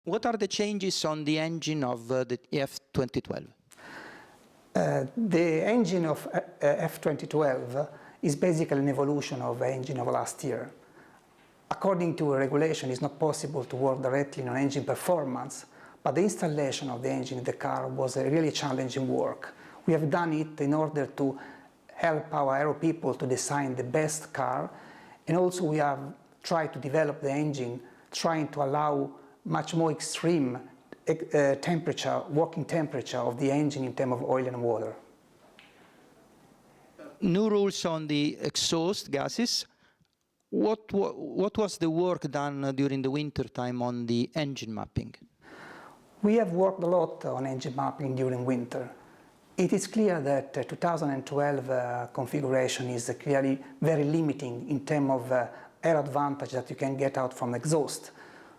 What are the changes on the engine of the F2012? The engine of F2012 is basically an evolution of the engine of last year. According to a regulation, it's not possible to work directly on engine performance, but the installation of the engine in the car was a really challenging work. We have done it in order to help our aero people to design the best car, and also we have tried to develop the engine, trying to allow much more extreme working temperature of the engine in terms of oil and water. New rules on the exhaust gases. What was the work done during the winter time on the engine mapping? We have worked a lot on engine mapping during winter. It is clear that 2012 configuration is clearly very limiting in terms of air advantage that you can get out from exhaust.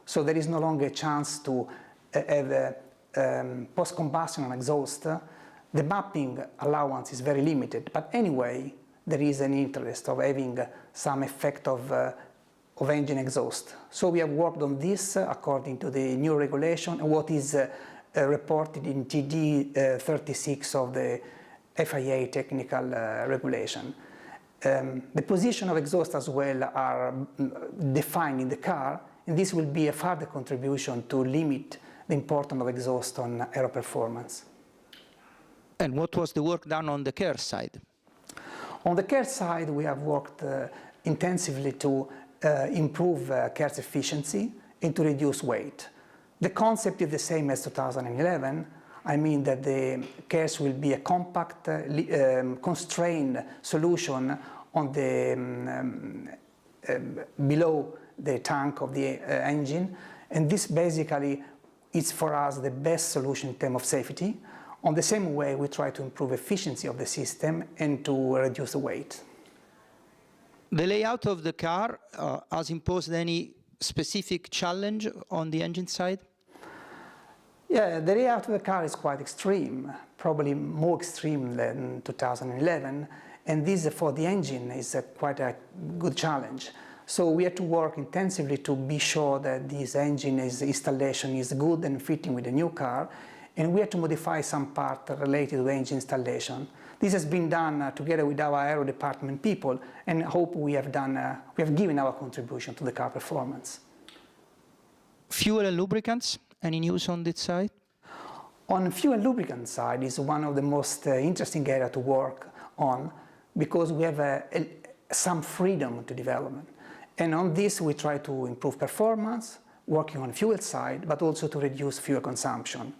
So there is no longer a chance to have post-combustion on exhaust. The mapping allowance is very limited, but anyway, there is an interest of having some effect of engine exhaust. So we have worked on this according to the new regulation and what is reported in TD 36 of the FIA technical regulation. The position of exhaust as well are defined in the car, and this will be a further contribution to limit the importance of exhaust on aero performance. And what was the work done on the care side? On the care side, we have worked intensively to improve care's efficiency and to reduce weight. The concept is the same as 2011. I mean that the cares will be a compact, constrained solution on the below the tank of the engine, and this basically is for us the best solution in terms of safety. On the same way, we try to improve efficiency of the system and to reduce the weight. The layout of the car has imposed any specific challenge on the engine side? Yeah, the layout of the car is quite extreme, probably more extreme than 2011, and this for the engine is quite a good challenge. So we had to work intensively to be sure that this engine installation is good and fitting with the new car, and we had to modify some part related to the engine installation. This has been done together with our aero department people, and I hope we have given our contribution to the car performance. Fuel and lubricants, any news on this side? On fuel and lubricant side is one of the most interesting areas to work on, because we have some freedom to development. And on this we try to improve performance, working on fuel side, but also to reduce fuel consumption.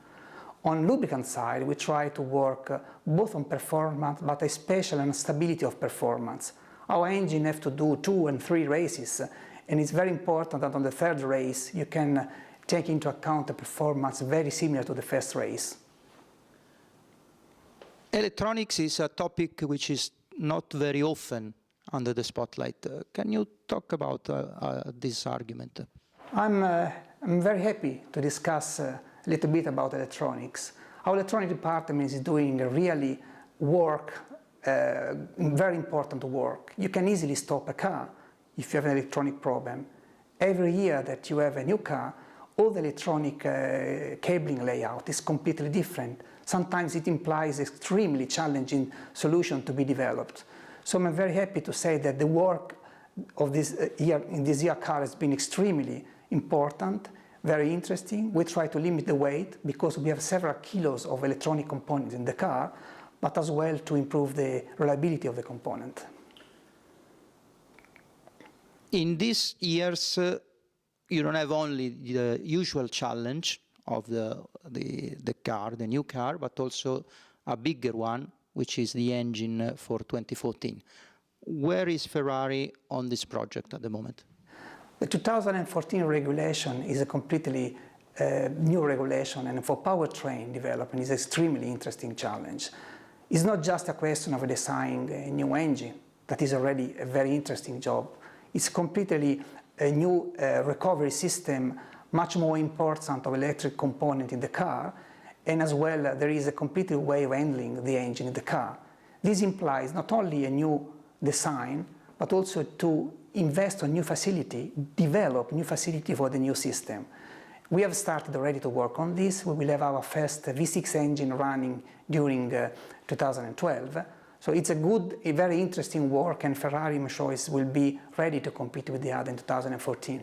On lubricant side, we try to work both on performance, but especially on stability of performance. Our engine have to do 2 and 3 races, and it's very important that on the 3rd race you can take into account the performance very similar to the first race. Electronics is a topic which is not very often under the spotlight. Can you talk about this argument? I'm very happy to discuss a little bit about electronics. Our electronic department is doing really very important work. You can easily stop a car if you have an electronic problem. Every year that you have a new car, all the electronic cabling layout is completely different. Sometimes it implies extremely challenging solution to be developed. So I'm very happy to say that the work of this year in this year car has been extremely important, very interesting. We try to limit the weight because we have several kilos of electronic components in the car, but as well to improve the reliability of the component. In these years, you don't have only the usual challenge of the new car, but also a bigger one, which is the engine for 2014. Where is Ferrari on this project at the moment? The 2014 regulation is a completely new regulation, and for powertrain development is an extremely interesting challenge. It's not just a question of designing a new engine, that is already a very interesting job. It's completely a new recovery system, much more important of electric component in the car, and as well there is a complete way of handling the engine in the car. This implies not only a new design, but also to invest on new facility, develop new facility for the new system. We have started already to work on this. We will have our first V6 engine running during 2012. So it's a very interesting work, and Ferrari, I'm sure, will be ready to compete with the other in 2014.